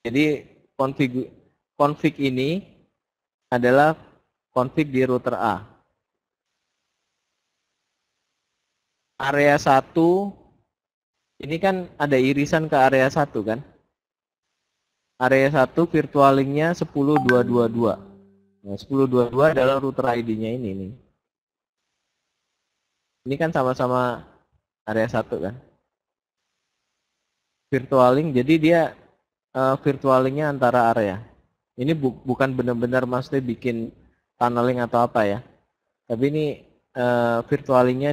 Jadi config ini adalah config di router A. Area 1 ini kan ada irisan ke area 1 kan? Area 1 virtual link-nya 10222. Nah, 1022 adalah router ID-nya ini nih. Ini kan sama-sama area 1 kan? Virtual link, jadi dia virtual link-nya antara area. Ini bukan benar-benar maksudnya bikin tunneling atau apa ya. Tapi ini virtual link-nya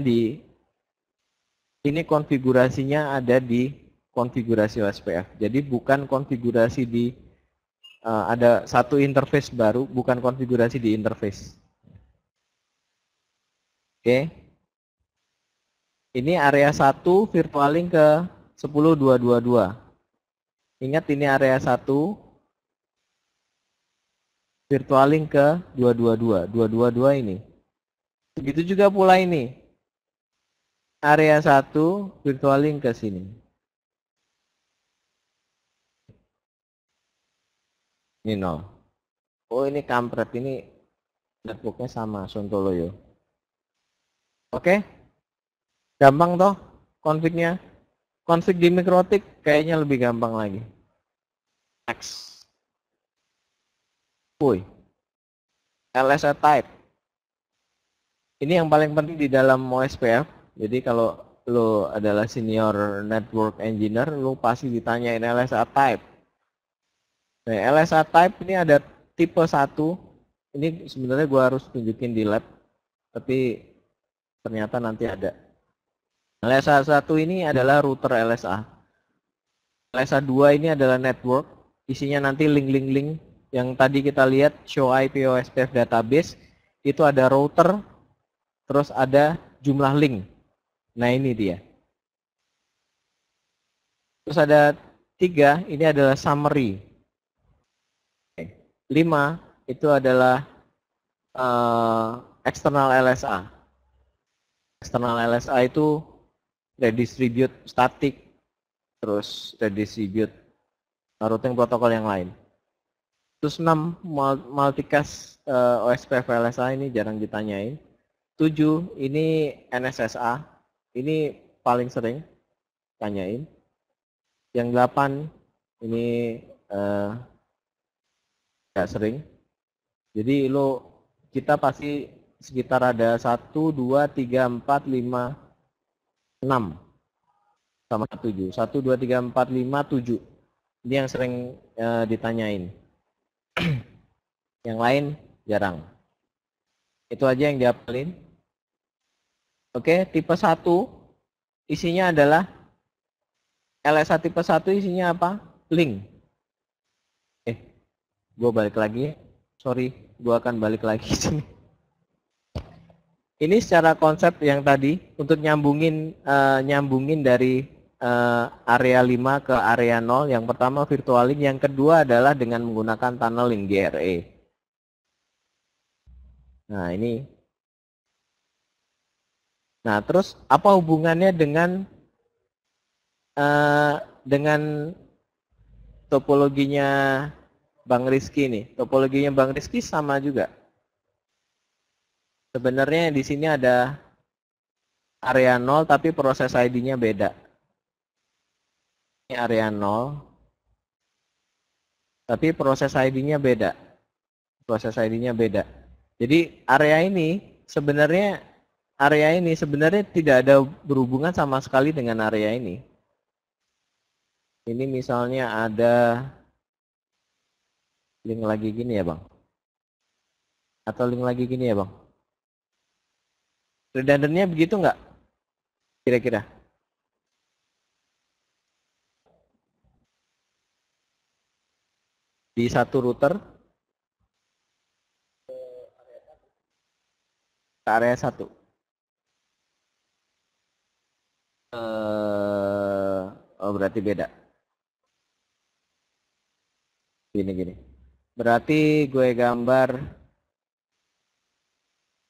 ini konfigurasinya ada di konfigurasi OSPF. Jadi bukan konfigurasi di ada satu interface baru, bukan konfigurasi di interface. Oke. Ini area 1 virtual link ke 10222. Ingat ini area 1 virtual link ke 222. 222 ini. Begitu juga pula ini. Area 1 virtual link ke sini. Ini 0. Oh, ini kampret, ini networknya sama Sontoloyo. Oke. Gampang toh config-nya. Config di Mikrotik kayaknya lebih gampang lagi. Next. Woi. LSA type. Ini yang paling penting di dalam OSPF. Jadi kalau lo adalah senior network engineer, lo pasti ditanyain LSA type. Nah, LSA type ini ada tipe 1. Ini sebenarnya gua harus tunjukin di lab, tapi ternyata nanti ada. LSA 1 ini adalah router LSA. LSA 2 ini adalah network, isinya nanti link-link yang tadi kita lihat show IP OSPF database, itu ada router, terus ada jumlah link. Nah, ini dia. Terus ada 3, ini adalah summary. 5, itu adalah external LSA. External LSA itu redistribute static, terus redistribute routing protokol yang lain. Terus 6, multicast OSPF LSA ini jarang ditanyain. 7, ini NSSA, ini paling sering tanyain. Yang 8, ini nggak sering. Jadi kita pasti sekitar ada 1, 2, 3, 4, 5, 6 sama 7. 1, 2, 3, 4, 5, 7. Ini yang sering ditanyain. Yang lain jarang. Itu aja yang dihafalin. Oke, tipe 1 isinya adalah LSA tipe 1 isinya apa? Link. Gue balik lagi. Sorry, gue akan balik lagi sini. Ini secara konsep yang tadi untuk nyambungin dari area 5 ke area 0. Yang pertama virtual link, yang kedua adalah dengan menggunakan tunneling GRE. Nah, ini. Nah, terus apa hubungannya dengan topologinya Bang Rizky nih? Topologinya Bang Rizky sama juga. Sebenarnya di sini ada area 0 tapi proses ID-nya beda. Ini area 0 tapi proses ID-nya beda. Proses ID-nya beda. Jadi area ini sebenarnya tidak ada berhubungan sama sekali dengan area ini. Ini misalnya ada link lagi gini ya, Bang. Atau link lagi gini ya, Bang. Redundannya begitu nggak? Kira-kira. Di satu router ke area 1. Oh, berarti beda. Gini. Berarti gue gambar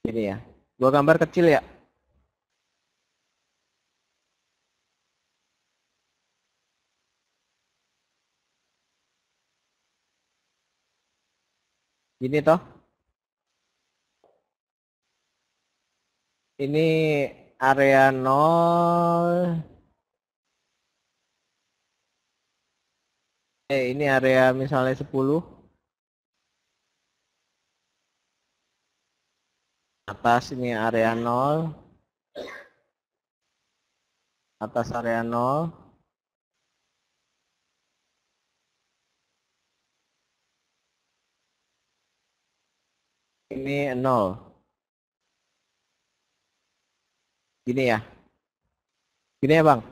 gini ya. Gue gambar kecil ya. Gini toh. Ini area 0. Ini area misalnya 10. Atas ini area 0. Atas area 0. Ini 0. Gini ya. Gini ya Bang.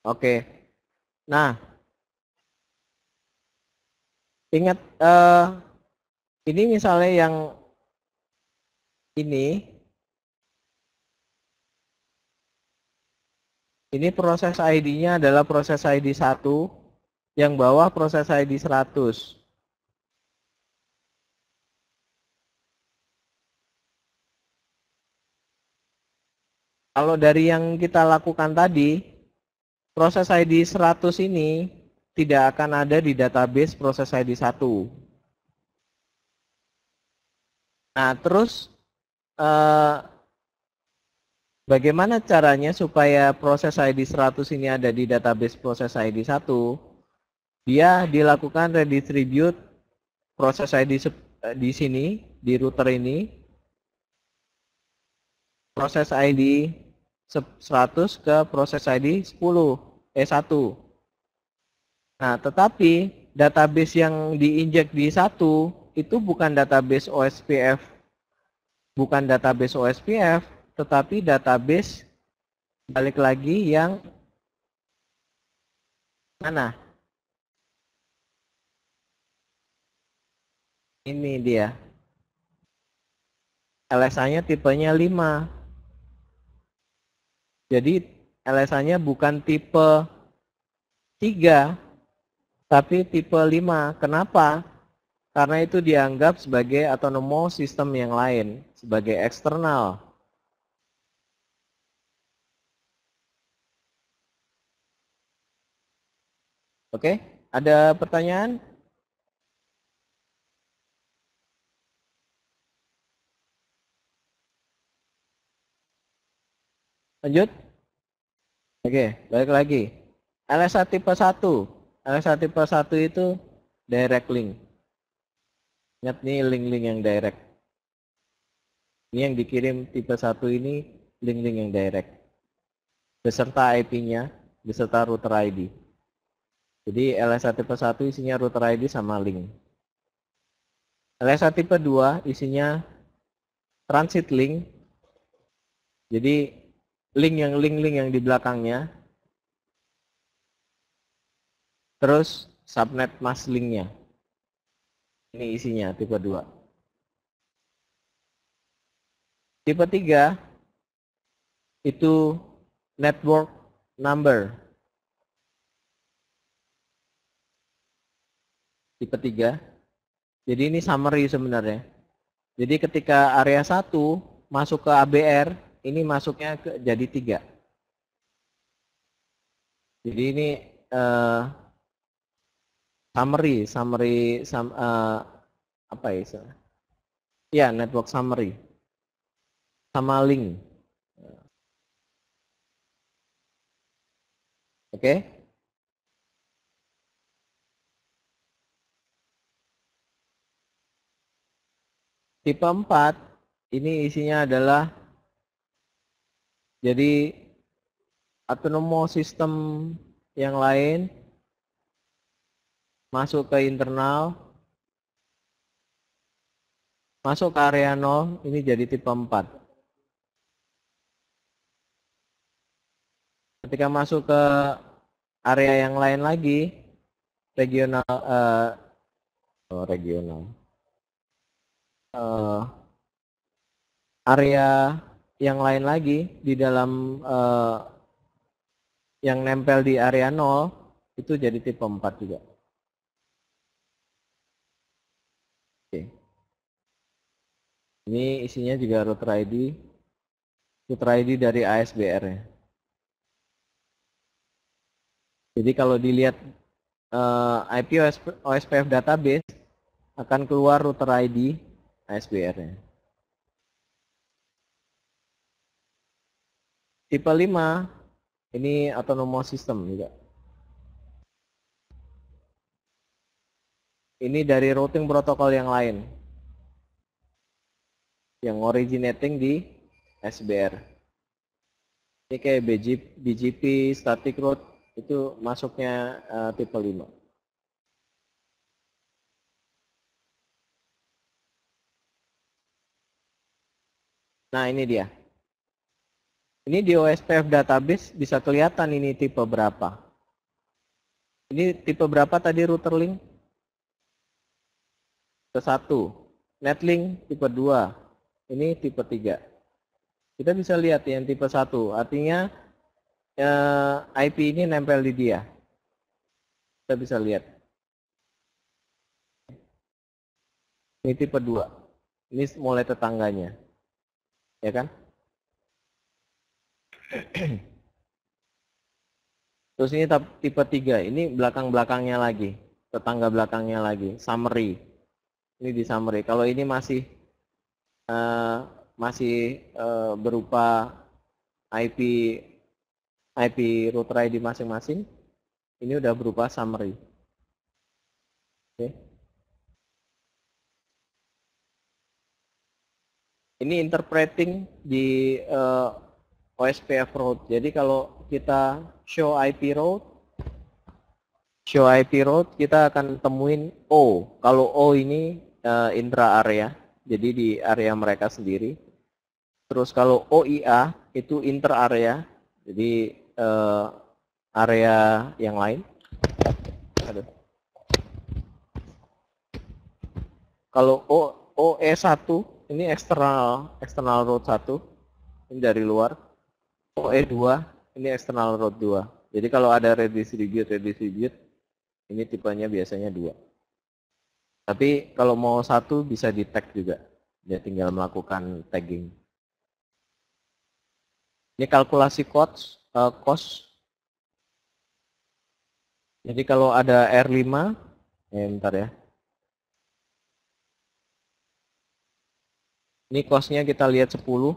Oke. Nah, ingat ini misalnya yang ini proses ID-nya adalah proses ID 1, yang bawah proses ID 100. Kalau dari yang kita lakukan tadi, proses ID 100 ini tidak akan ada di database proses ID 1. Nah, terus bagaimana caranya supaya proses ID 100 ini ada di database proses ID 1? Dia dilakukan redistribute proses ID di sini, di router ini, proses ID 100 ke proses ID 1. Nah, tetapi database yang diinjek di 1 itu bukan database OSPF, tetapi database balik lagi yang mana? Ini dia. LSA-nya tipenya 5. Jadi LSA-nya bukan tipe 3, tapi tipe 5. Kenapa? Karena itu dianggap sebagai autonomous system yang lain, sebagai eksternal. Oke, ada pertanyaan? Lanjut? Oke, balik lagi. LSA tipe 1. LSA tipe 1 itu direct link. Ingat nih link-link yang direct. Ini yang dikirim tipe 1 ini link-link yang direct. Beserta IP-nya, beserta router ID. Jadi LSA tipe 1 isinya router ID sama link. LSA tipe 2 isinya transit link. Jadi link-link yang di belakangnya. Terus subnet mask linknya. Ini isinya tipe 2. Tipe 3 itu network number. Tipe 3. Jadi ini summary sebenarnya. Jadi ketika area 1 masuk ke ABR, ini masuknya jadi 3. Jadi ini summary apa ya? Ya, network summary sama link. Oke? Tipe 4 ini isinya adalah jadi autonomous system yang lain masuk ke internal, masuk ke area 0, ini jadi tipe 4. Ketika masuk ke area yang lain lagi, regional, area yang lain lagi di dalam yang nempel di area 0, itu jadi tipe 4 juga. Oke. Ini isinya juga router ID dari ASBR ya. Jadi kalau dilihat IP OSPF database akan keluar router ID ASBR-nya. Tipe 5 ini autonomous system juga. Ini dari routing protokol yang lain yang originating di SBR. Ini kayak BGP, static route itu masuknya tipe 5. Nah, ini dia. Ini di OSPF database bisa kelihatan ini tipe berapa. Ini tipe berapa tadi router link? Tipe 1. Netlink tipe 2. Ini tipe 3. Kita bisa lihat yang tipe 1. Artinya IP ini nempel di dia. Kita bisa lihat. Ini tipe 2. Ini mulai tetangganya. Ya kan? Terus ini tipe 3, ini belakang-belakangnya lagi, tetangga belakangnya lagi, summary. Ini di summary. Kalau ini masih berupa IP router ID masing-masing, ini udah berupa summary. Oke. Ini interpreting di OSPF route. Jadi kalau kita show IP route, kita akan temuin O. Kalau O ini intra area, jadi di area mereka sendiri. Terus kalau OIA itu inter area, jadi area yang lain. Aduh. Kalau OE1 ini external route 1, ini dari luar. OE2 ini external route 2. Jadi kalau ada redistribute, ini tipenya biasanya 2. Tapi kalau mau 1 bisa di tag juga. Dia tinggal melakukan tagging. Ini kalkulasi cost. Jadi kalau ada R5, bentar ya. Ini costnya kita lihat 10. 10.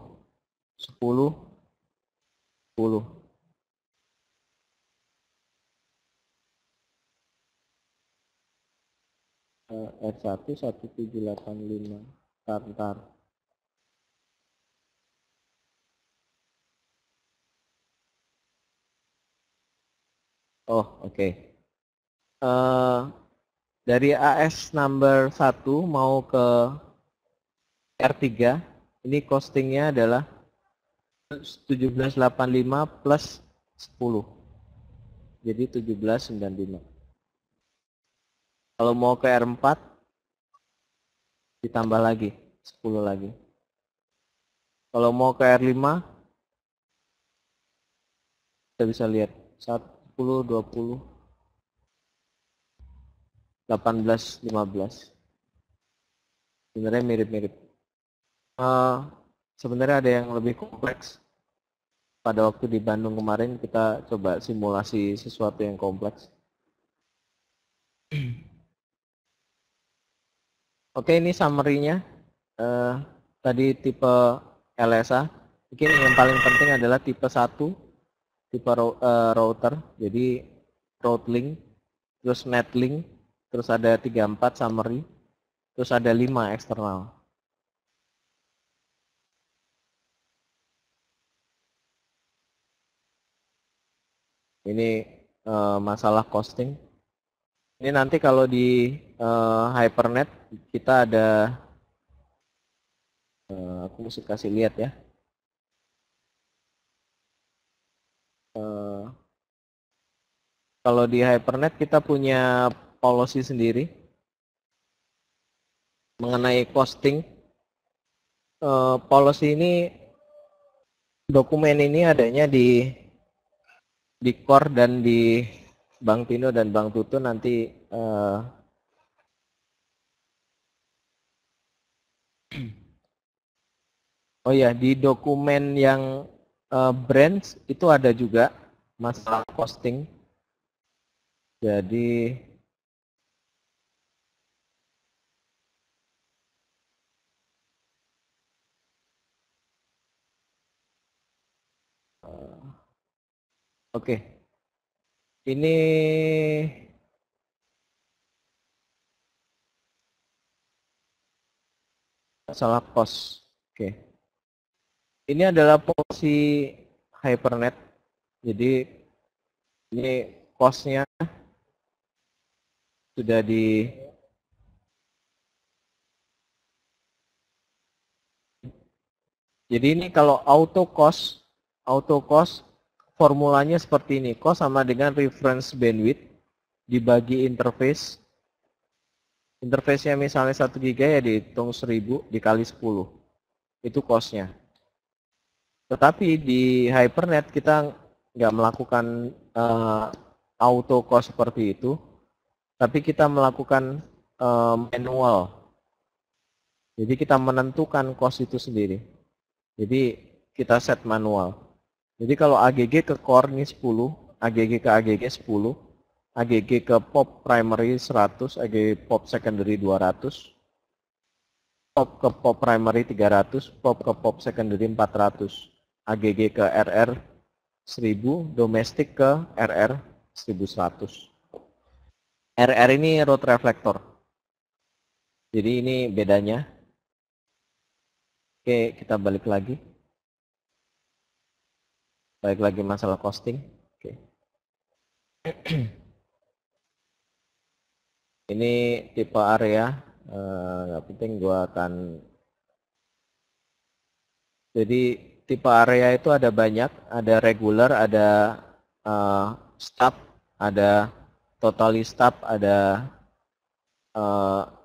R1 1785. Ntar. Oh, oke. Dari AS number 1 mau ke R3, ini costingnya adalah 1785 plus 10. Jadi 1795. Kalau mau ke R4, ditambah lagi, 10 lagi. Kalau mau ke R5, kita bisa lihat 10, 20, 18, 15. Sebenarnya mirip-mirip. Sebenarnya ada yang lebih kompleks. Pada waktu di Bandung kemarin kita coba simulasi sesuatu yang kompleks. Oke, ini summary-nya. Tadi tipe LSA. Mungkin yang paling penting adalah tipe 1, tipe router. Jadi route link, terus netlink, terus ada 34 summary, terus ada 5 eksternal. Ini masalah costing. Ini nanti kalau di Hypernet kita ada, aku mesti kasih lihat ya. Kalau di Hypernet kita punya policy sendiri mengenai costing. Policy ini, dokumen ini adanya di Core dan di Bang Tino dan Bang Tutu nanti oh ya, di dokumen yang branch itu ada juga masalah costing. Jadi oke. Ini masalah cost. Oke. Ini adalah posisi Hypernet. Jadi ini cost-nya sudah di Jadi ini kalau auto cost formulanya seperti ini. Cost sama dengan reference bandwidth dibagi interface. Interface-nya misalnya 1 GB ya dihitung 1000 dikali 10. Itu cost-nya. Tetapi di Hypernet kita nggak melakukan auto cost seperti itu, tapi kita melakukan manual. Jadi kita menentukan cost itu sendiri. Jadi kita set manual. Jadi kalau AGG ke core ini 10, AGG ke AGG 10, AGG ke pop primary 100, AGG pop secondary 200, pop ke pop primary 300, pop ke pop secondary 400, AGG ke RR 1000, domestik ke RR 1100. RR ini road reflector. Jadi ini bedanya. Oke, kita balik lagi. Balik lagi masalah costing. Oke. Ini tipe area. Nggak penting gua akan. Jadi tipe area itu ada banyak. Ada regular, ada stub, ada totally stub, ada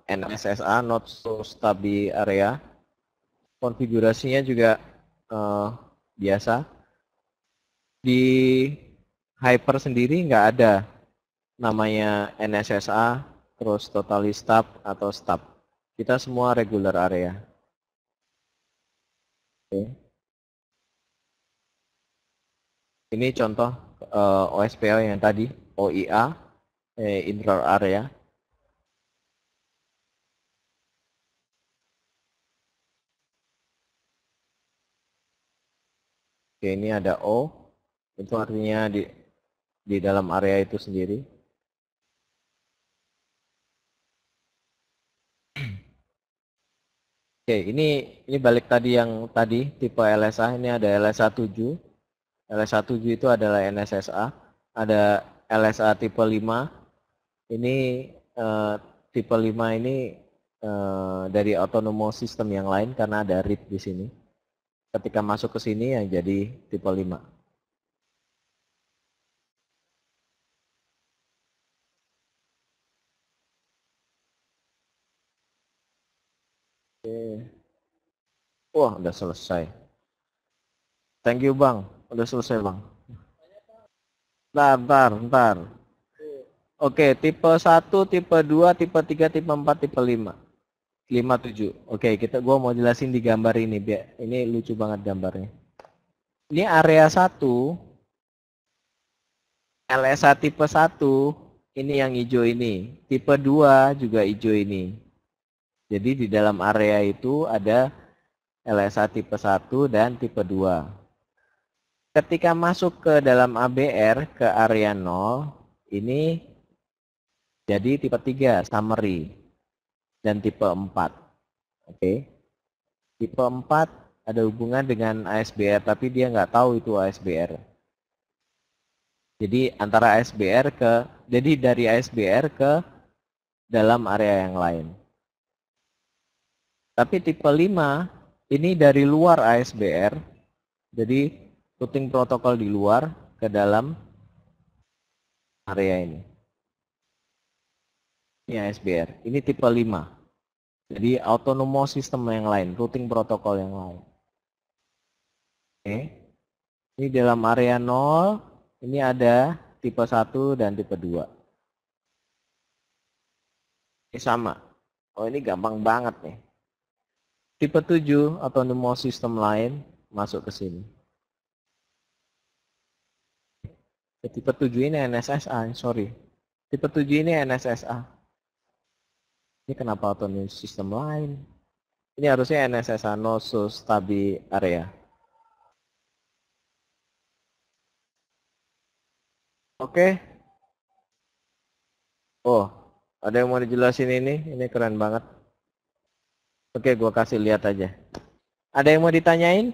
NSSA, not so stubby area. Konfigurasinya juga biasa. Di Hyper sendiri nggak ada namanya NSSA, terus totally stub atau stub. Kita semua regular area. Oke. Ini contoh OSPL yang tadi, OIA, inter area. Oke, ini ada O, itu artinya di dalam area itu sendiri. Oke, ini balik tadi yang tadi tipe LSA, ini ada LSA 7. LSA 7 itu adalah NSSA, ada LSA tipe 5. Ini tipe 5 ini dari autonomous system yang lain karena ada RIP di sini. Ketika masuk ke sini yang jadi tipe 5. Wah, udah selesai. Thank you, Bang. Udah selesai, Bang. Bentar. Oke, tipe 1, tipe 2, tipe 3, tipe 4, tipe 5. 5, 7. Oke, gua mau jelasin di gambar ini, biar ini lucu banget gambarnya. Ini area 1, LSA tipe 1, ini yang hijau ini. Tipe 2 juga hijau ini. Jadi di dalam area itu ada LSA tipe 1 dan tipe 2. Ketika masuk ke dalam ABR ke area 0, ini jadi tipe 3 summary dan tipe 4. Oke. Tipe 4 ada hubungan dengan ASBR tapi dia nggak tahu itu ASBR. Jadi antara ASBR jadi dari ASBR ke dalam area yang lain. Tapi tipe 5 ini dari luar ASBR. Jadi routing protokol di luar ke dalam area ini. Ini ASBR. Ini tipe 5. Jadi autonomous system yang lain, routing protokol yang lain. Oke. Ini dalam area 0, ini ada tipe 1 dan tipe 2. Ini sama. Oh, ini gampang banget nih. Tipe 7 autonomous system lain masuk ke sini. Tipe 7 ini NSSA, sorry. Tipe 7 ini NSSA. Ini kenapa autonomous system lain? Ini harusnya NSSA, no stabi area. Oke. Oh, ada yang mau dijelasin ini? Ini keren banget. Oke, gua kasih lihat aja. Ada yang mau ditanyain?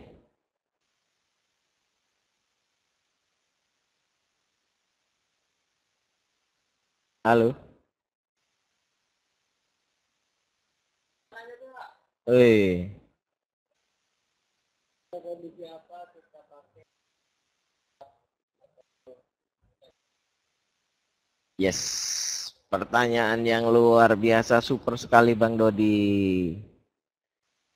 Halo? Wih. Yes. Pertanyaan yang luar biasa, super sekali Bang Dodi.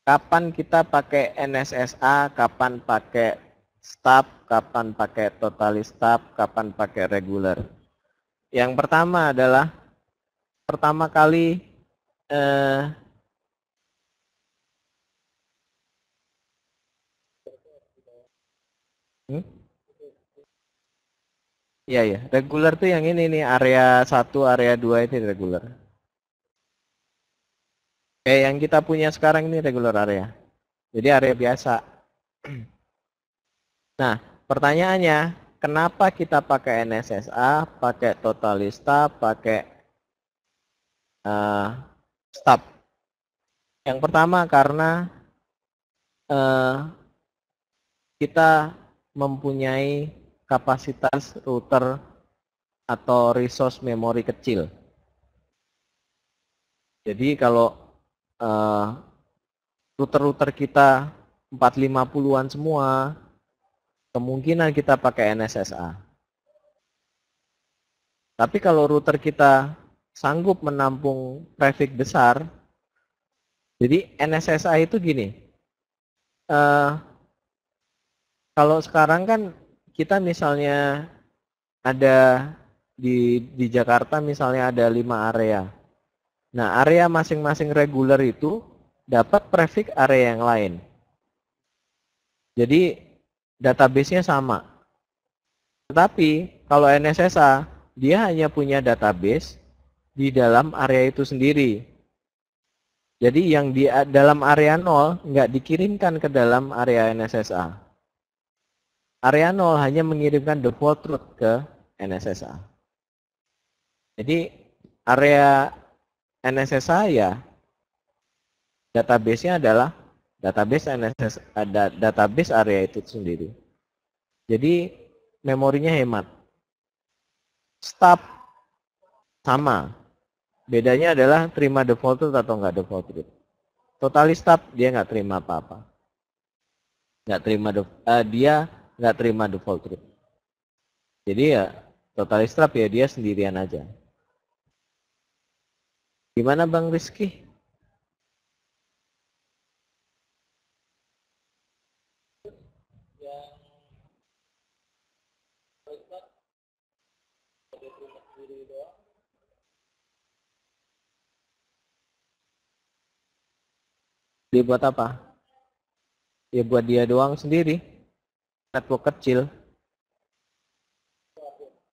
Kapan kita pakai NSSA, kapan pakai stub, kapan pakai totally stub, kapan pakai regular? Yang pertama adalah pertama kali hmm? Iya ya, regular tuh yang ini nih, area 1, area 2 itu regular. Kayak yang kita punya sekarang ini regular area. Jadi area biasa. Nah, pertanyaannya, kenapa kita pakai NSSA, pakai totalista, pakai stub? Yang pertama karena kita mempunyai kapasitas router atau resource memori kecil. Jadi kalau router-router kita 450-an semua, kemungkinan kita pakai NSSA. Tapi kalau router kita sanggup menampung traffic besar, jadi NSSA itu gini, kalau sekarang kan kita misalnya ada di Jakarta misalnya ada 5 area. Nah, area masing-masing regular itu dapat traffic area yang lain. Jadi database-nya sama. Tetapi kalau NSSA, dia hanya punya database di dalam area itu sendiri. Jadi yang di dalam area 0 nggak dikirimkan ke dalam area NSSA. Area 0 hanya mengirimkan default route ke NSSA. Jadi area NSSA ya database-nya adalah database NSS, ada database area itu sendiri. Jadi memorinya hemat. Stub sama. Bedanya adalah terima default route atau nggak default route. Totally stub dia nggak terima apa-apa. Nggak terima dia nggak terima default route. Jadi ya totally stub ya dia sendirian aja. Gimana Bang Rizky? Dia buat apa? Ya buat dia doang sendiri. Network kecil.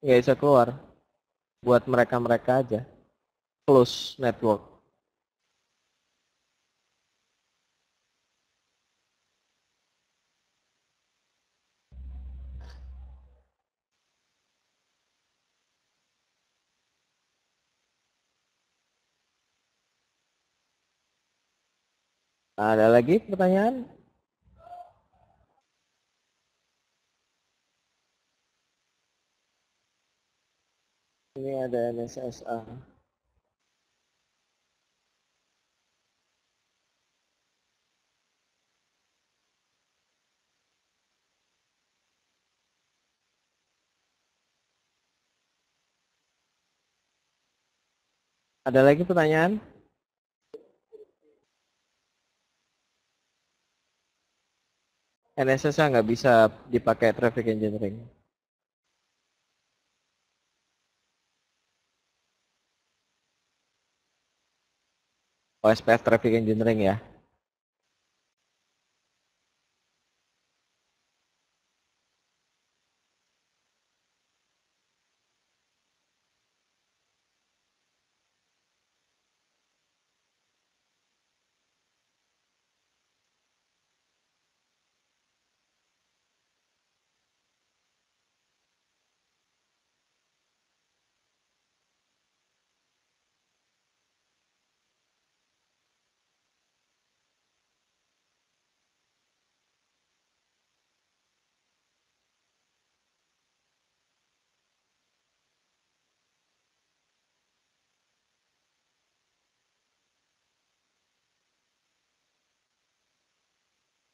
Nggak bisa keluar. Buat mereka-mereka aja. Close network. Ada lagi pertanyaan? Ini ada NSSA. Ada lagi pertanyaan? NSSA nggak bisa dipakai traffic engineering. OSPF traffic engineering ya.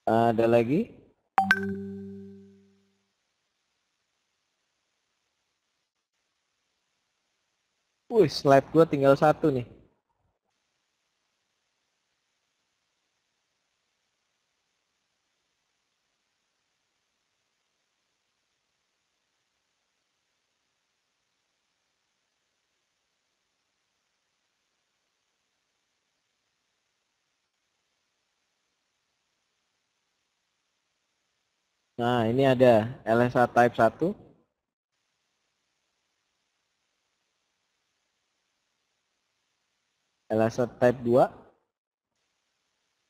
Ada lagi? Wih, slide gue tinggal satu nih. Nah, ini ada LSA Type 1, LSA Type 2,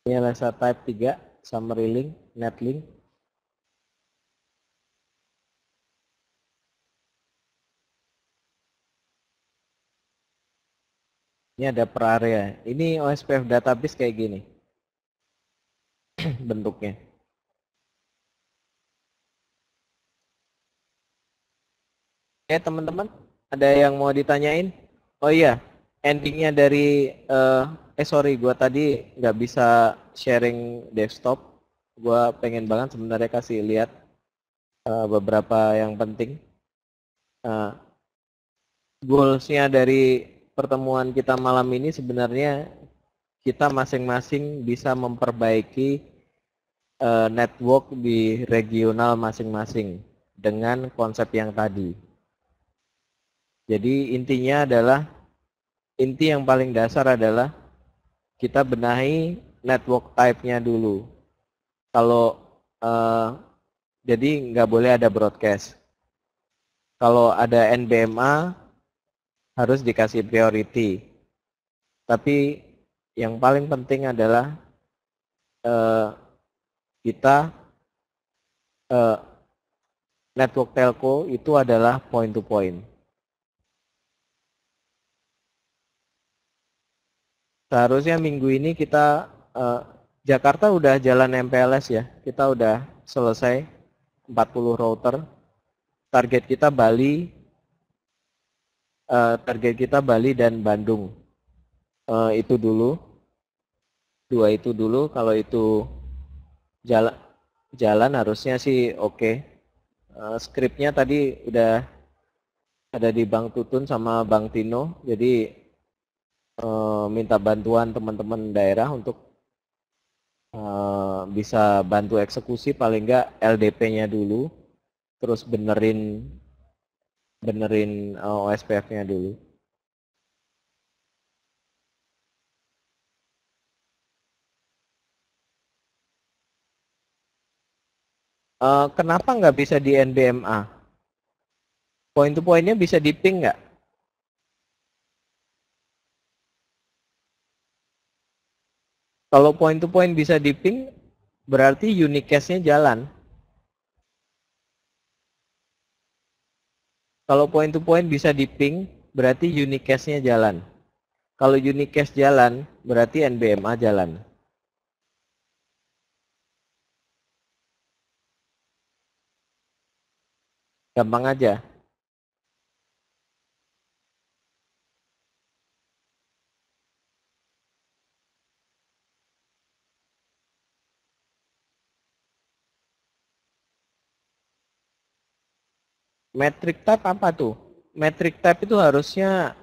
ini LSA Type 3, Summary Link, Netlink. Ini ada per area. Ini OSPF database kayak gini bentuknya. Teman-teman, ada yang mau ditanyain? Oh iya, endingnya dari sorry, gua tadi nggak bisa sharing desktop. Gua pengen banget sebenarnya kasih lihat beberapa yang penting. Goalsnya dari pertemuan kita malam ini sebenarnya kita masing-masing bisa memperbaiki network di regional masing-masing dengan konsep yang tadi. Jadi intinya adalah, inti yang paling dasar adalah kita benahi network type-nya dulu. Kalau jadi nggak boleh ada broadcast. Kalau ada NBMA harus dikasih priority. Tapi yang paling penting adalah kita network telco itu adalah point to point. Seharusnya minggu ini kita Jakarta udah jalan MPLS ya. Kita udah selesai 40 router. Target kita Bali dan Bandung. Itu dulu. Dua itu dulu. Kalau itu jalan harusnya sih oke. Skripnya tadi udah ada di Bang Tutun sama Bang Tino. Jadi minta bantuan teman-teman daerah untuk bisa bantu eksekusi paling enggak LDP-nya dulu, terus benerin OSPF-nya dulu. Kenapa nggak bisa di NBMA? Point to point-nya bisa di ping nggak? Kalau point to point bisa di ping, berarti unicast-nya jalan. Kalau point to point bisa di ping, berarti unicast-nya jalan. Kalau unicast jalan, berarti NBMA jalan. Gampang aja. Metric type apa tuh? Metric type itu harusnya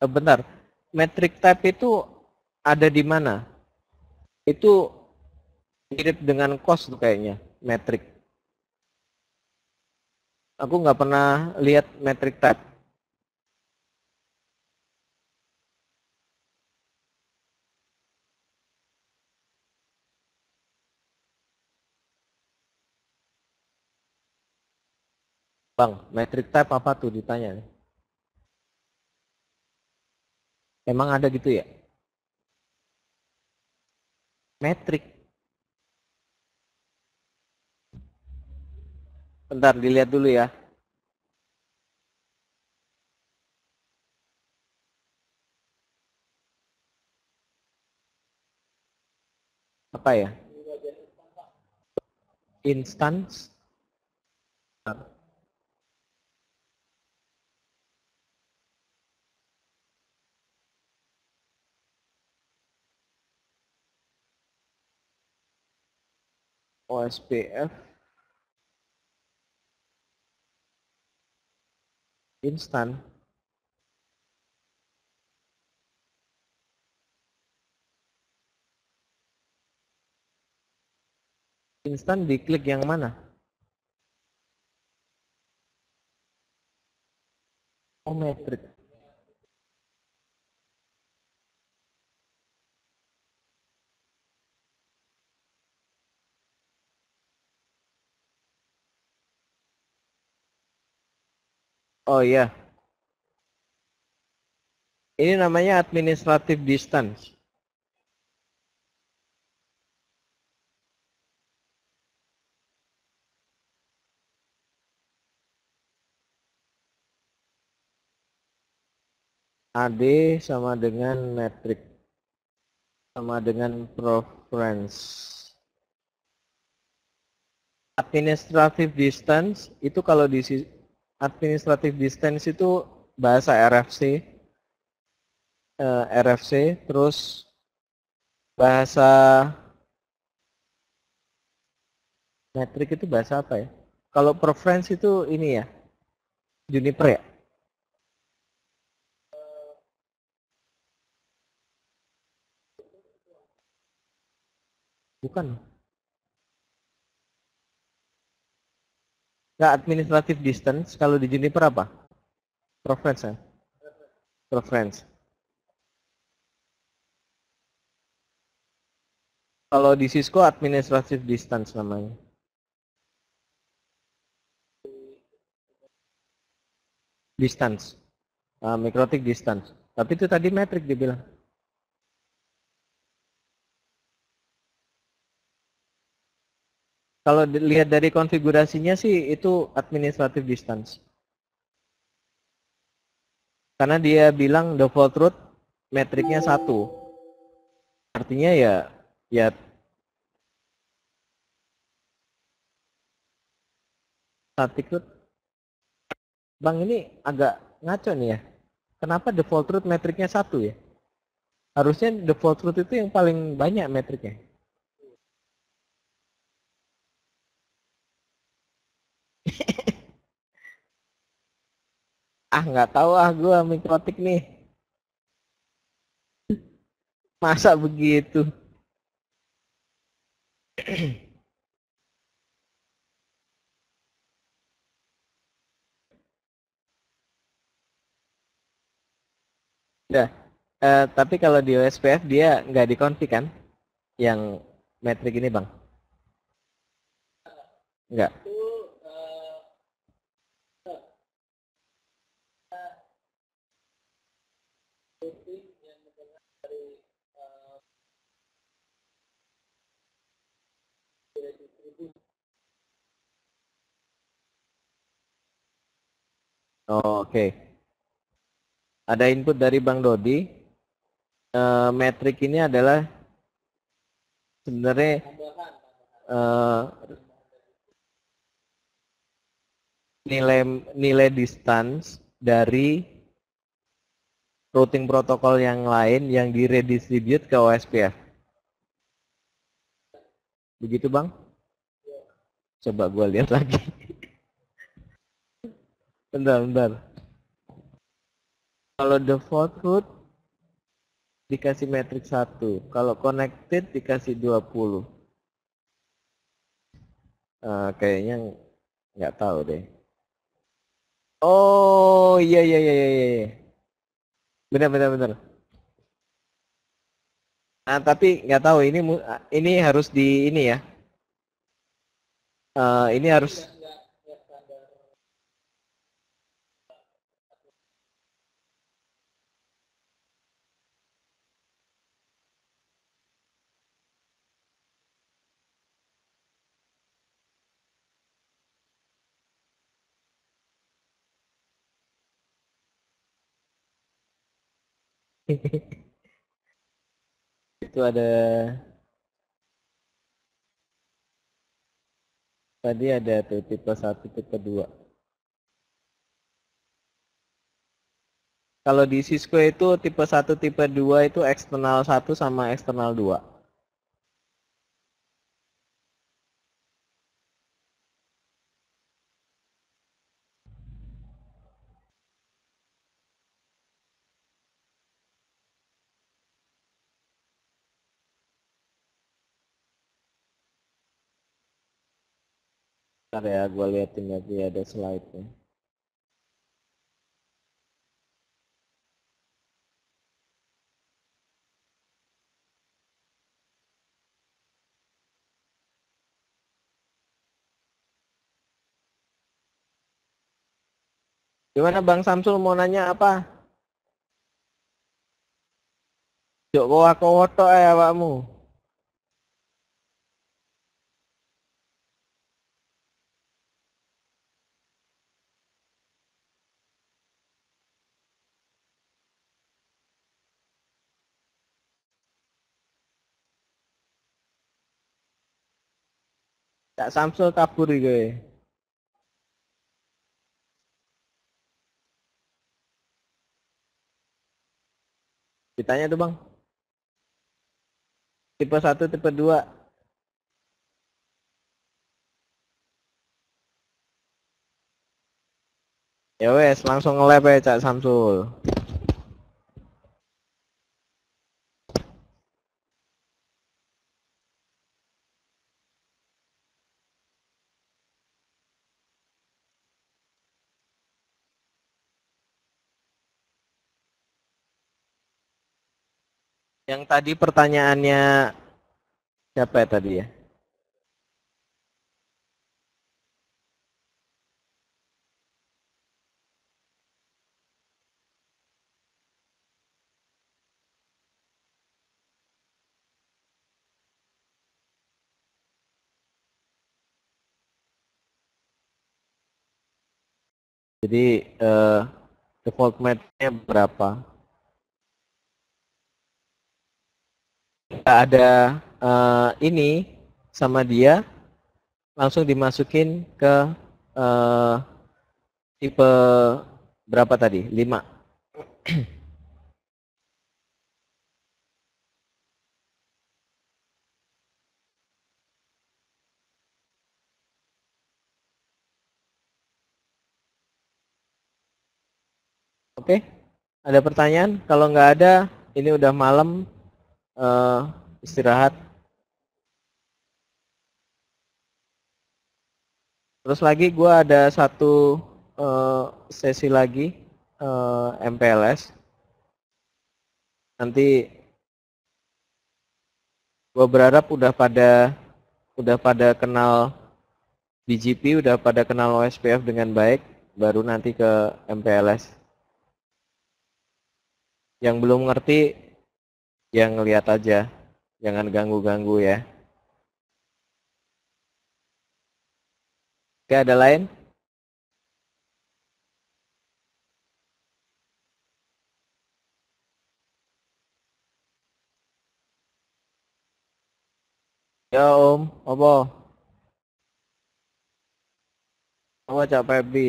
bentar. Metric type itu ada di mana? Itu mirip dengan cost tuh kayaknya, metric. Aku nggak pernah lihat metric type. Bang, metric type apa tuh ditanya? Emang ada gitu ya? Metric. Bentar dilihat dulu ya. Apa ya? Instance. OSPF instan. Instan diklik yang mana? Oh, metrik. Oh iya. Ini namanya administrative distance. AD sama dengan metrik. Sama dengan preference. Administrative distance itu kalau di administrative distance itu bahasa RFC, terus bahasa metrik itu bahasa apa ya? Kalau preference itu ini ya, Juniper ya? Bukan. Nggak administrative distance, kalau di Juniper apa? Preference ya? Preference. Kalau di Cisco administrative distance namanya. Distance. Mikrotik distance. Tapi itu tadi metrik dibilang. Kalau dilihat dari konfigurasinya sih itu administrative distance. Karena dia bilang default root metriknya 1. Artinya ya static root. Bang, ini agak ngaco nih ya. Kenapa default root metriknya 1 ya? Harusnya default root itu yang paling banyak metriknya. Nggak tahu gua mikrotik nih. Masa begitu? Udah. Tapi kalau di OSPF dia nggak dikonfig kan? Yang metrik ini bang? Nggak. Oh, oke. Ada input dari Bang Dodi. Metrik ini adalah sebenarnya nilai distance dari routing protokol yang lain yang diredistribute ke OSPF. Begitu bang? Coba gue lihat lagi. Bentar. Kalau default root dikasih metrik 1. Kalau connected dikasih 20. Kayaknya nggak tahu deh. Oh iya. Benar. Nah, tapi nggak tahu ini harus di ini ya. Ini harus itu ada tadi ada tuh tipe 1, tipe 2. Kalau di Cisco itu tipe 1, tipe 2 itu eksternal 1 sama eksternal 2. Ntar ya, gue liatin lagi ada slide-nya. Gimana Bang Samsul mau nanya apa? Jok aku foto ya awakmu. Cak Samsul kabur gue. Ditanya tuh Bang. Tipe 1, tipe 2. Ya wes, langsung nge-lab ya Cak Samsul. Yang tadi pertanyaannya siapa ya tadi ya? Jadi default match-nya berapa? Nggak ada ini sama dia langsung dimasukin ke eh, tipe berapa tadi? 5. Oke, ada pertanyaan? Kalau nggak ada, ini udah malam, eh, istirahat. Terus lagi gue ada satu sesi lagi MPLS. Nanti gue berharap udah pada kenal BGP, udah pada kenal OSPF dengan baik, baru nanti ke MPLS. Yang belum ngerti, yang ngeliat aja, jangan ganggu-ganggu ya. Oke, ada lain? Ya Om, apa? Apa Cak Febri?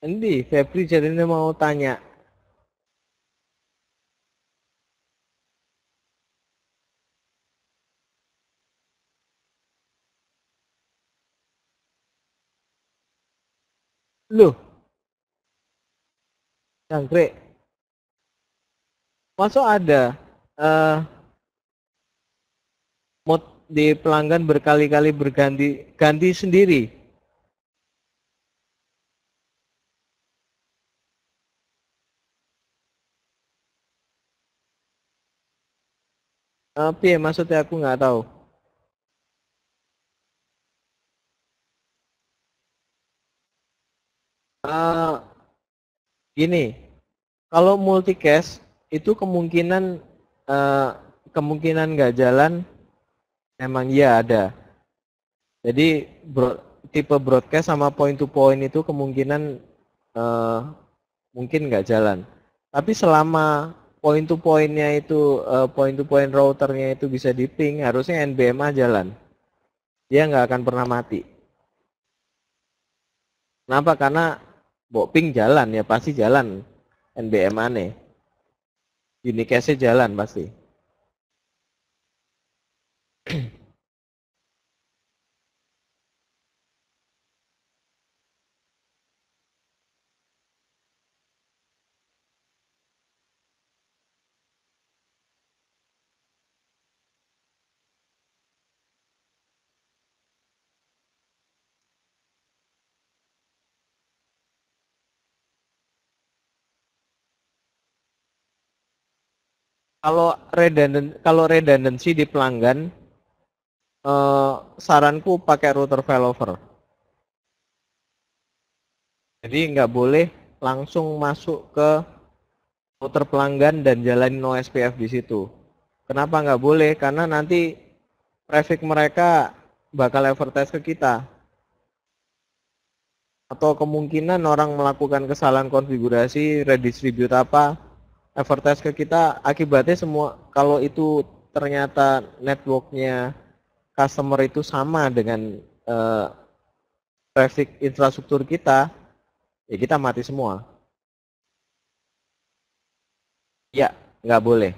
Endi, Febri jadinya mau tanya. Loh, jangkrik. Masuk ada mod di pelanggan berkali-kali ganti sendiri. Piye maksudnya aku nggak tahu. Eh, Gini, kalau multicast itu eh, kemungkinan nggak jalan emang iya ada. Jadi tipe broadcast sama point to point itu kemungkinan eh, mungkin nggak jalan. Tapi selama point to pointnya itu, point to point routernya itu bisa di ping, harusnya NBMA jalan. Dia nggak akan pernah mati. Kenapa? Karena ping jalan ya, pasti jalan NBMA nih. Unicast-nya jalan pasti. Kalau redundancy di pelanggan, saranku pakai router failover. Jadi nggak boleh langsung masuk ke router pelanggan dan jalanin OSPF di situ. Kenapa nggak boleh? Karena nanti traffic mereka bakal advertise ke kita. Atau kemungkinan orang melakukan kesalahan konfigurasi, redistribute apa, advertise ke kita, akibatnya semua, kalau itu ternyata networknya customer itu sama dengan traffic infrastruktur kita, ya kita mati semua. Ya, nggak boleh.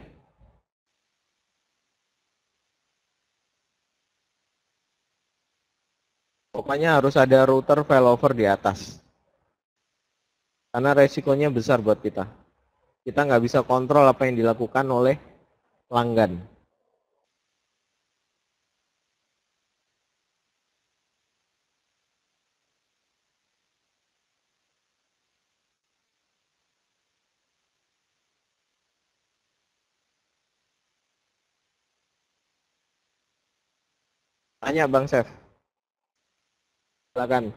Pokoknya harus ada router failover di atas. Karena resikonya besar buat kita. Kita nggak bisa kontrol apa yang dilakukan oleh pelanggan. Tanya Bang Chef. Silakan.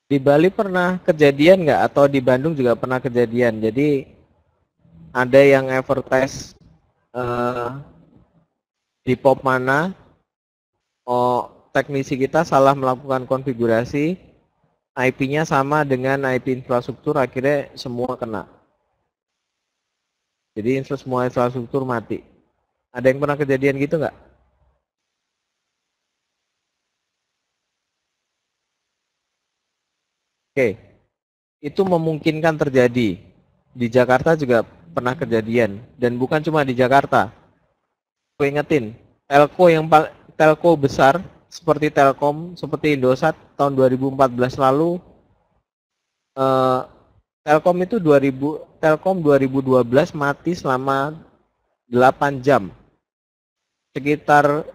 Di Bali pernah kejadian nggak, atau di Bandung juga pernah kejadian? Jadi ada yang advertise di pop mana, teknisi kita salah melakukan konfigurasi, IP-nya sama dengan IP infrastruktur, akhirnya semua kena. Jadi semua infrastruktur mati. Ada yang pernah kejadian gitu nggak? Oke, itu memungkinkan terjadi. Di Jakarta juga pernah kejadian, dan bukan cuma di Jakarta. Aku ingetin, telco besar seperti Telkom, seperti Indosat tahun 2014 lalu, Telkom itu 2012 mati selama 8 jam. Sekitar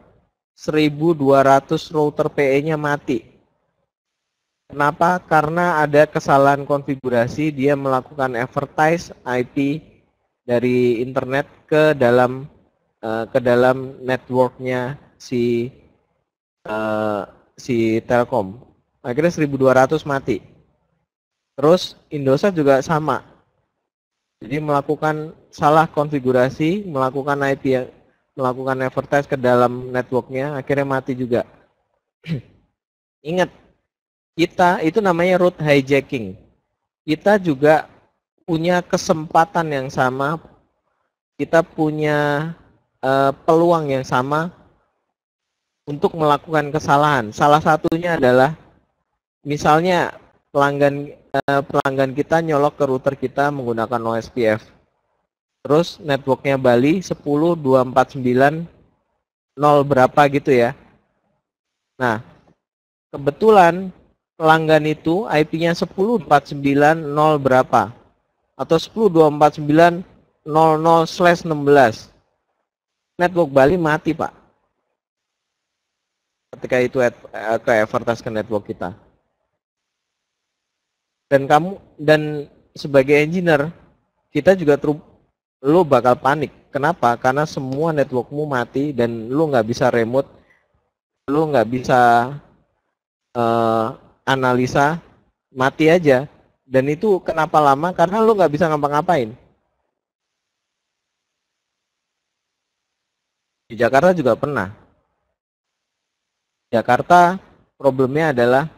1.200 router PE-nya mati. Kenapa? Karena ada kesalahan konfigurasi, dia melakukan advertise IP dari internet ke dalam networknya si Telkom. Akhirnya 1.200 mati. Terus Indosat juga sama. Jadi melakukan salah konfigurasi, melakukan IP, melakukan advertise ke dalam networknya, akhirnya mati juga. Ingat, kita itu namanya root hijacking. Kita juga punya kesempatan yang sama, kita punya peluang yang sama untuk melakukan kesalahan. Salah satunya adalah misalnya pelanggan kita nyolok ke router kita menggunakan OSPF. Terus networknya Bali 10.249.0 berapa gitu ya. Nah, kebetulan pelanggan itu IP-nya 10.249.0 berapa, atau 10.249.00/16. Network Bali mati, Pak. Ketika itu ke advertise ke network kita. Dan sebagai engineer, kita juga lu bakal panik. Kenapa? Karena semua networkmu mati dan lu nggak bisa remote, lu nggak bisa analisa, mati aja. Dan itu kenapa lama? Karena lu nggak bisa ngapa-ngapain. Di Jakarta juga pernah. Jakarta problemnya adalah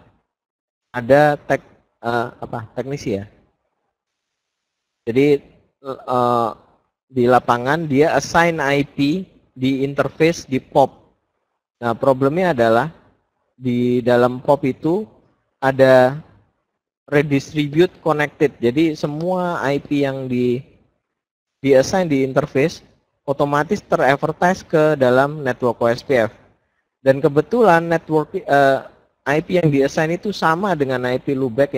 ada teknisi ya. Jadi di lapangan dia assign IP di interface di POP. Nah, problemnya adalah di dalam POP itu ada redistribute connected. Jadi semua IP yang di assign di interface otomatis teradvertise ke dalam network OSPF. Dan kebetulan network IP yang di assign itu sama dengan IP loopback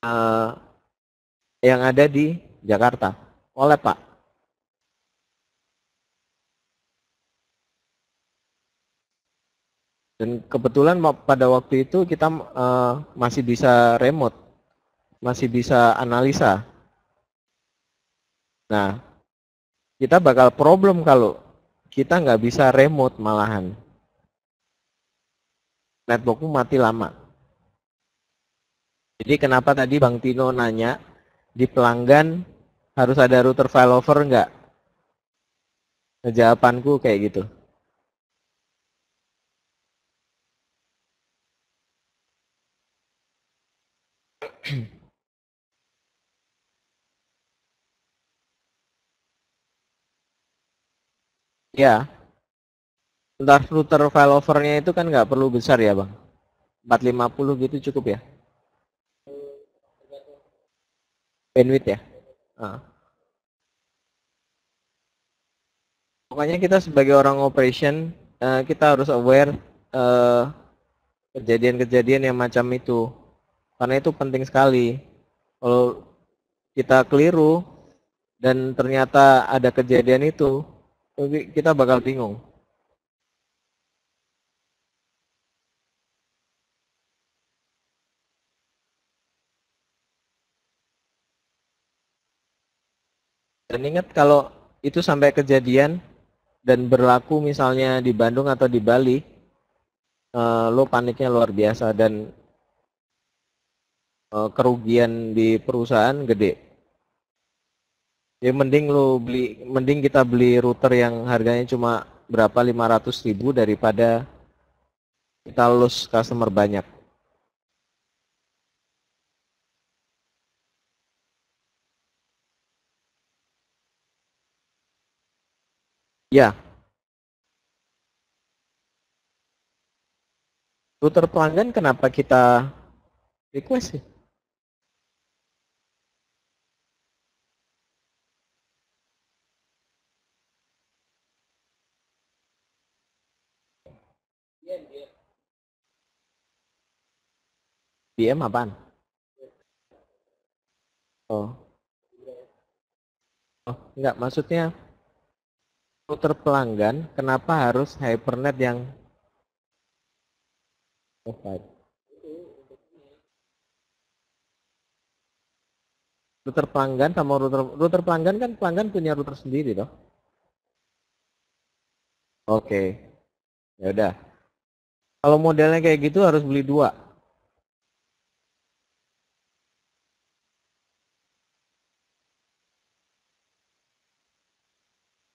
uh, yang ada di Jakarta. Oleh Pak. Dan kebetulan pada waktu itu kita masih bisa remote, masih bisa analisa. Nah, kita bakal problem kalau kita nggak bisa remote malahan. Networkmu mati lama. Jadi kenapa tadi Bang Tino nanya, di pelanggan harus ada router failover nggak? Jawabanku kayak gitu. Ya, ntar router failovernya itu kan nggak perlu besar ya Bang. 450 gitu cukup ya? Bandwidth ya? Nah. Pokoknya kita sebagai orang operation, kita harus aware kejadian-kejadian yang macam itu. Karena itu penting sekali. Kalau kita keliru dan ternyata ada kejadian itu, kita bakal bingung. Dan ingat kalau itu sampai kejadian dan berlaku misalnya di Bandung atau di Bali, lo paniknya luar biasa dan kerugian di perusahaan gede. Ya mending kita beli router yang harganya cuma berapa 500.000 daripada kita lose customer banyak. Ya, router pelanggan kenapa kita request sih? DM apaan? Oh, enggak, maksudnya router pelanggan kenapa harus Hypernet yang provide? Router pelanggan sama router pelanggan kan pelanggan punya router sendiri toh. Oke, ya udah. Kalau modelnya kayak gitu harus beli dua.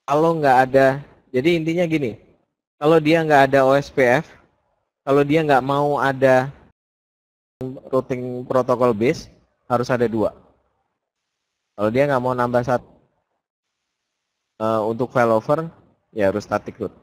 Kalau nggak ada, jadi intinya gini, kalau dia nggak ada OSPF, kalau dia nggak mau ada routing protokol base, harus ada dua. Kalau dia nggak mau nambah satu untuk failover, ya harus static root.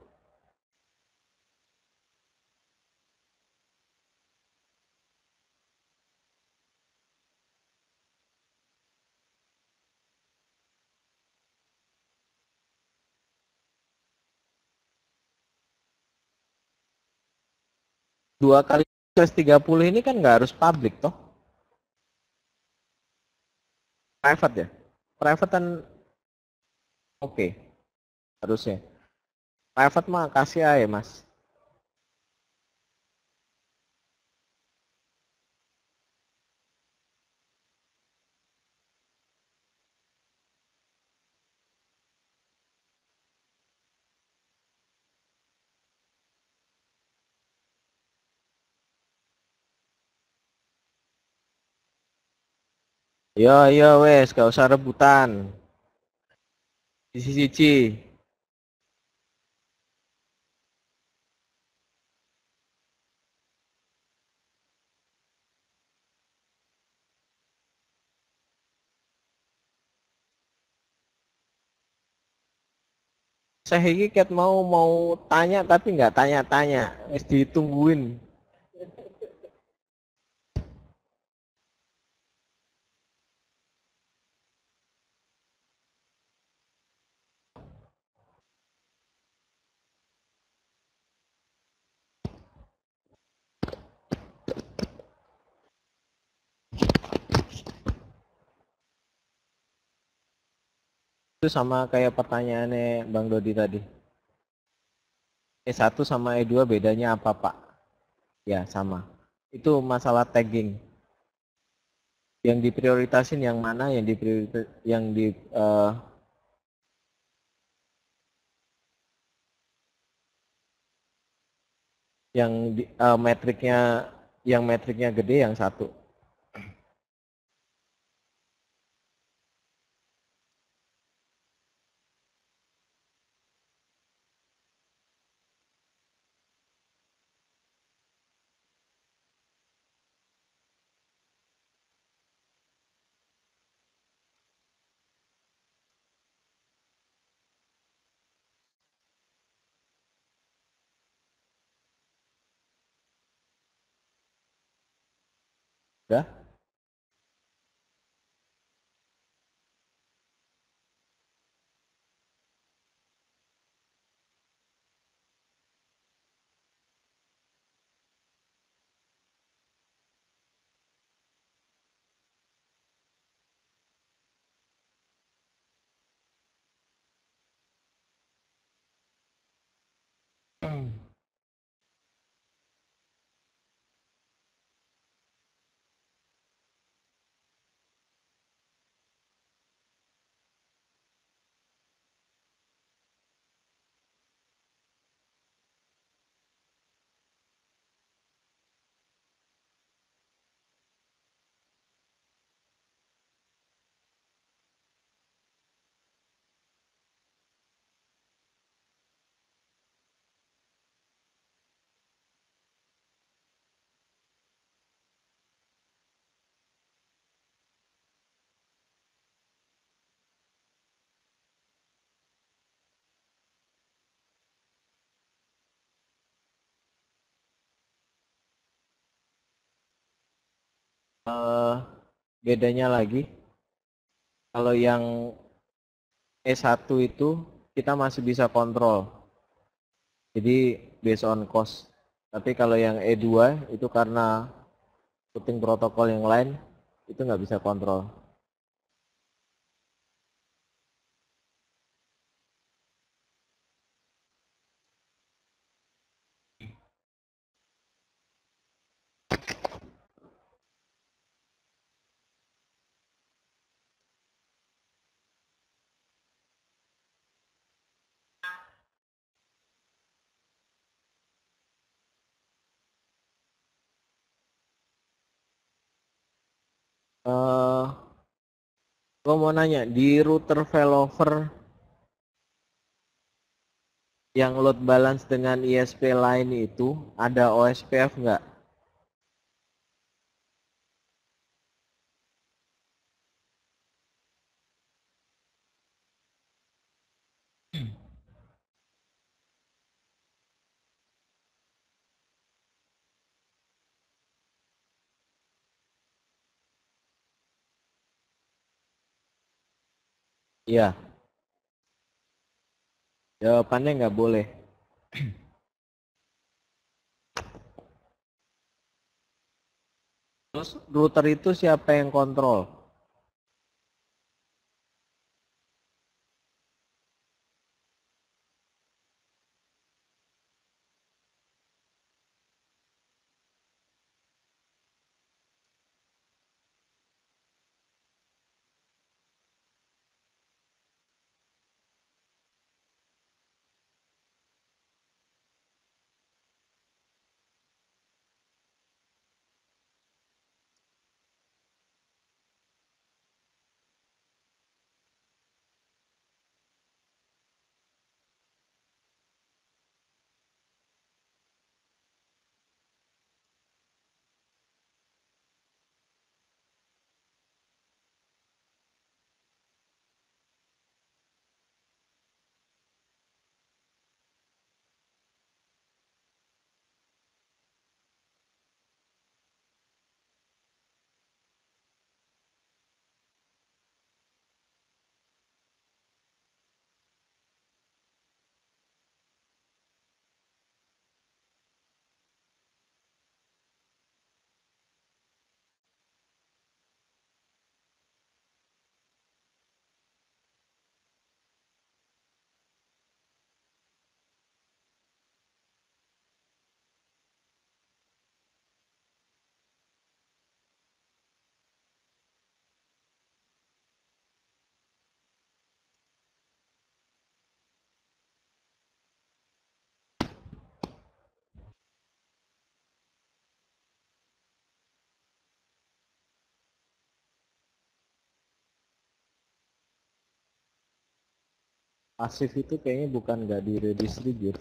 Dua kali plus 30 ini kan nggak harus public toh, private ya. Private kan oke, harusnya. Private mah kasih aja mas. Yo yo wes, gak usah rebutan. Sisi-sisi. Saya ini ket mau tanya tapi nggak tanya-tanya. Wes ditungguin. Itu sama kayak pertanyaannya Bang Dodi tadi. E1 sama E2 bedanya apa, Pak? Ya, sama. Itu masalah tagging. Yang diprioritasin yang mana, yang diprioritas yang di metriknya yang metriknya gede yang satu. Udah? Eh, bedanya lagi, kalau yang E1 itu kita masih bisa kontrol. Jadi based on cost. Tapi kalau yang E2 itu karena routing protokol yang lain itu nggak bisa kontrol. Eh, gua mau nanya di router failover yang load balance dengan ISP lain itu ada OSPF nggak? Iya, jawabannya nggak boleh. Terus router itu siapa yang kontrol? pasif itu kayaknya bukan nggak di redistribute.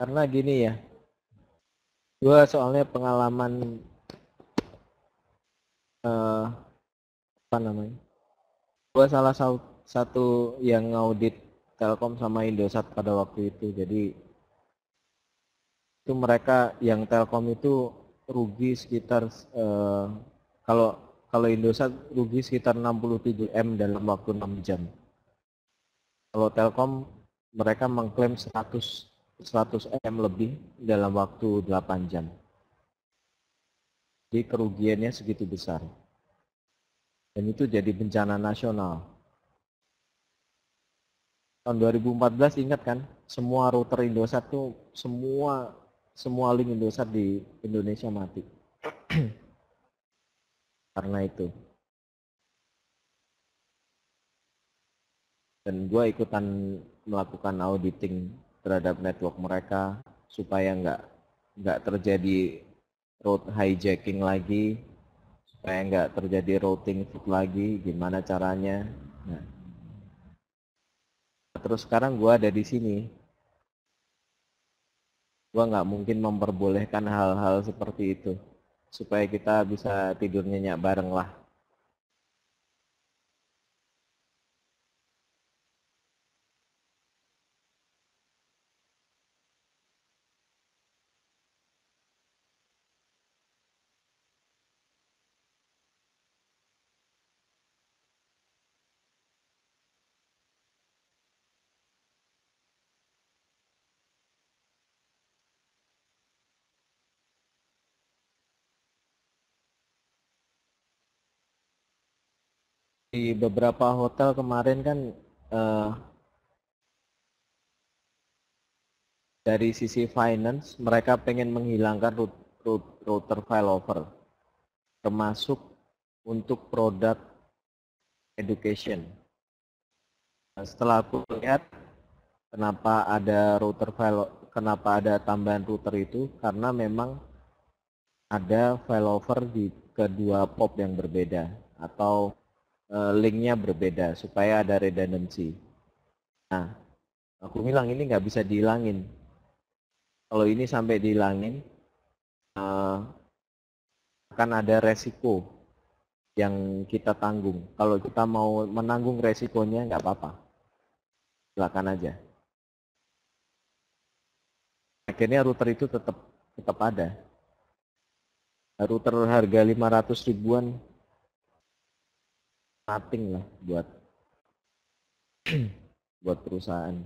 Karena gini ya, gua soalnya pengalaman apa namanya? Gua salah satu yang ngaudit Telkom sama Indosat pada waktu itu. Jadi itu mereka yang Telkom itu rugi sekitar kalau kalau Indosat rugi sekitar 67 M dalam waktu 6 jam. Kalau Telkom mereka mengklaim 100 M lebih dalam waktu 8 jam. Jadi kerugiannya segitu besar. Dan itu jadi bencana nasional. Tahun 2014 ingat kan, semua router Indosat tuh semua link Indosat di Indonesia mati. Karena itu. Dan gue ikutan melakukan auditing terhadap network mereka supaya nggak terjadi route hijacking lagi, supaya nggak terjadi routing feed lagi, gimana caranya. Nah, terus sekarang gue ada di sini, gue nggak mungkin memperbolehkan hal-hal seperti itu, supaya kita bisa tidur nyenyak bareng lah. Di beberapa hotel kemarin kan eh, dari sisi finance mereka pengen menghilangkan router failover, termasuk untuk produk education. Nah, setelah aku lihat kenapa ada tambahan router itu, karena memang ada failover di kedua POP yang berbeda atau linknya berbeda supaya ada redundancy. Nah, aku bilang ini nggak bisa dihilangin. Kalau ini sampai dihilangin, akan ada resiko yang kita tanggung. Kalau kita mau menanggung resikonya nggak apa-apa, silakan aja. Akhirnya router itu tetap tetap ada. Router harga 500 ribuan, nothing lah buat perusahaan.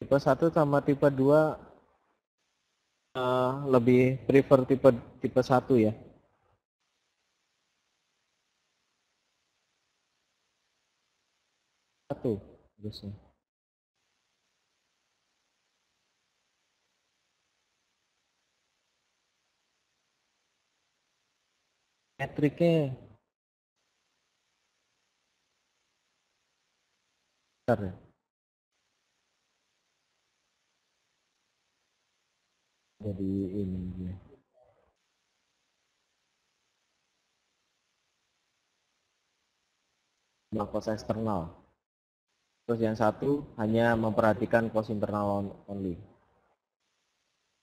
Tipe 1 sama tipe 2 lebih prefer tipe 1 ya. Satu harusnya. Metriknya bentar ya. Jadi ini dia. Kos eksternal. Terus yang satu hanya memperhatikan kos internal only.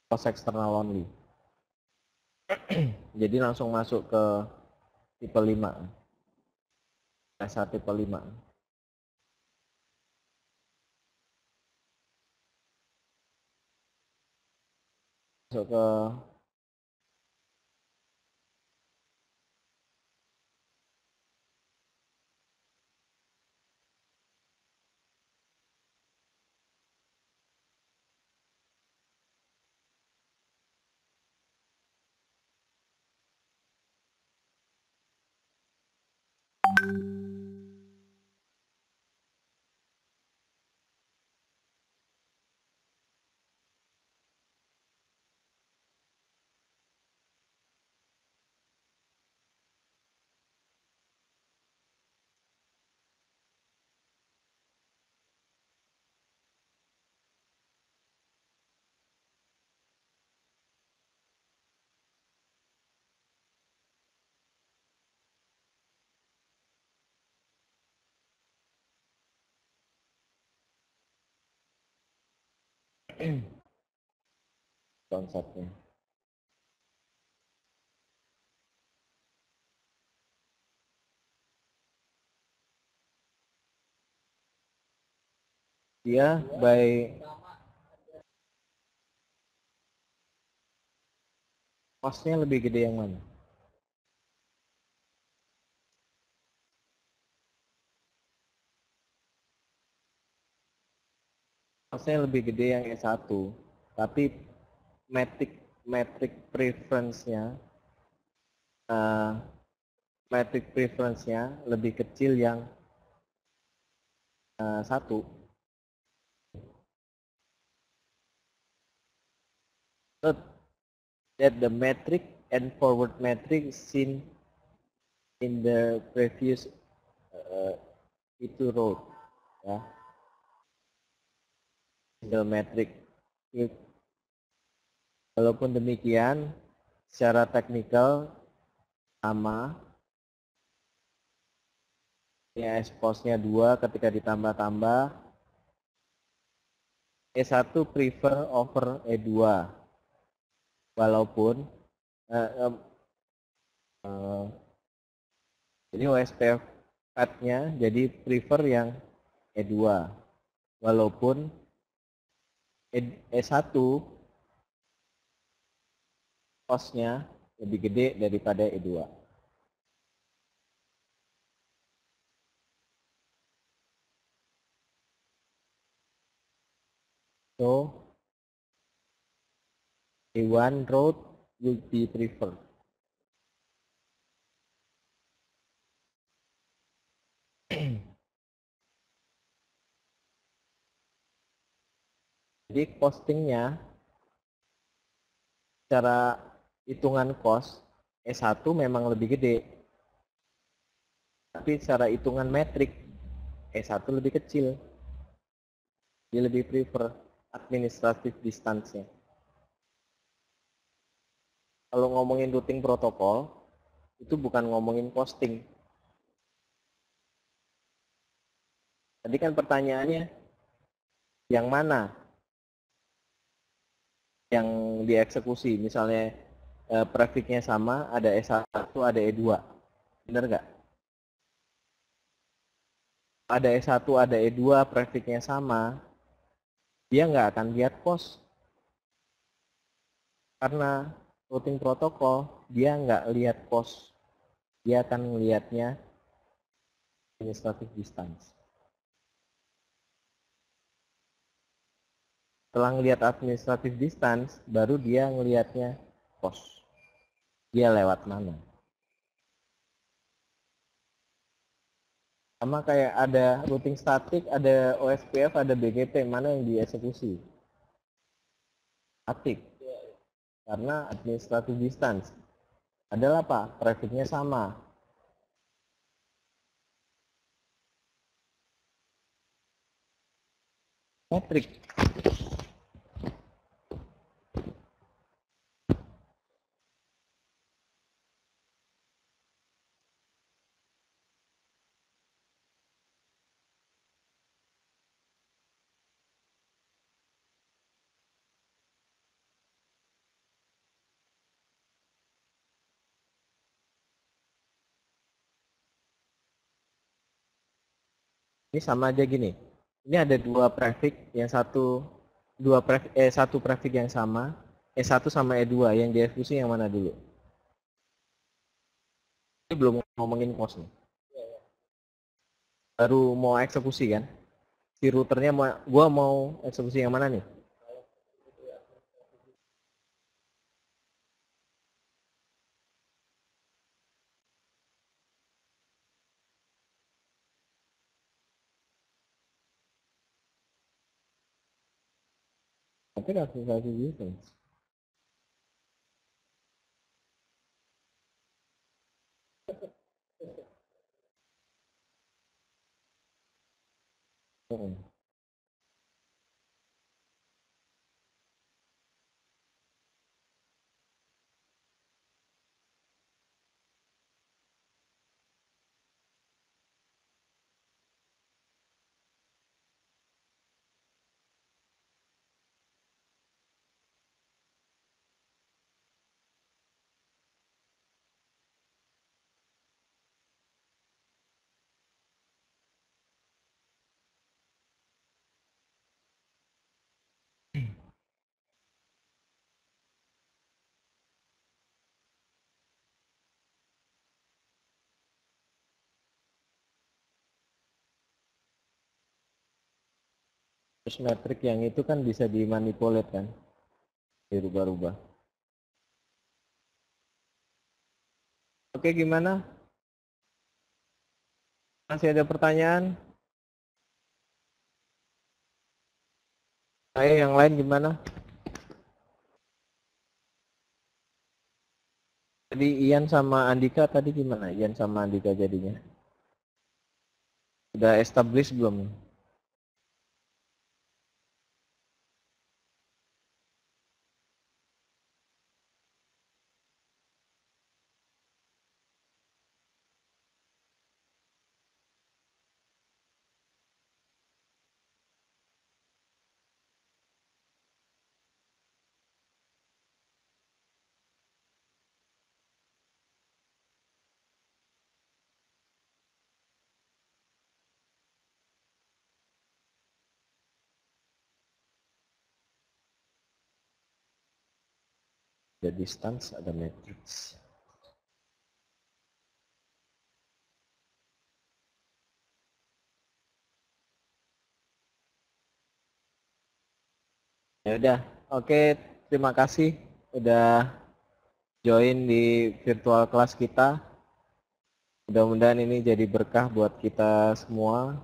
Kos eksternal only. Jadi langsung masuk ke tipe 5. S1 tipe 5. Masuk ke konsepnya. Dia by costnya lebih gede yang mana? Costnya lebih gede yang S1, tapi metric preference-nya uh, metric preference-nya lebih kecil yang satu. Note that the metric and forward metric seen in the previous itu row, ya. Single metric. Walaupun demikian, secara teknikal sama. Ya, expose-nya 2 ketika ditambah-tambah. E1 prefer over E2. Walaupun jadi OSPF nya jadi prefer yang E2. Walaupun E1 cost-nya lebih gede daripada E2. So, A1 road will be preferred. Jadi costingnya secara hitungan cost E1 memang lebih gede. Tapi secara hitungan metrik E1 lebih kecil. Dia lebih prefer administrative distance-nya. Kalau ngomongin routing protokol, itu bukan ngomongin costing. Tadi kan pertanyaannya, yang mana yang dieksekusi? Misalnya prefixnya sama, ada S1, ada E2. Benar nggak? Ada S1, ada E2, prefixnya sama, dia nggak akan lihat pos. Karena routing protokol, dia nggak lihat pos. Dia akan melihatnya administrative distance. Setelah ngelihat administrative distance, baru dia ngelihatnya cost. Dia lewat mana. Sama kayak ada routing static, ada OSPF, ada BGP, mana yang dieksekusi? Static. Karena administrative distance. Adalah apa? Trafficnya sama. Metrik. Ini sama aja gini. Ini ada dua prefix, yang satu prefix yang sama, E1 sama E2, yang dieksekusi yang mana dulu? Ini belum ngomongin cost nih. Baru mau eksekusi kan? Si routernya gua mau eksekusi yang mana nih? Tapi administrative distance. Terus metrik yang itu kan bisa dimanipulate kan? Dirubah-rubah. Oke, gimana? Masih ada pertanyaan? Ayo yang lain gimana? Tadi Ian sama Andika tadi gimana? Ian sama Andika jadinya? Udah establish belum? Ada distance, ada matrix. Ya udah, oke, terima kasih udah join di virtual class kita. Mudah-mudahan ini jadi berkah buat kita semua.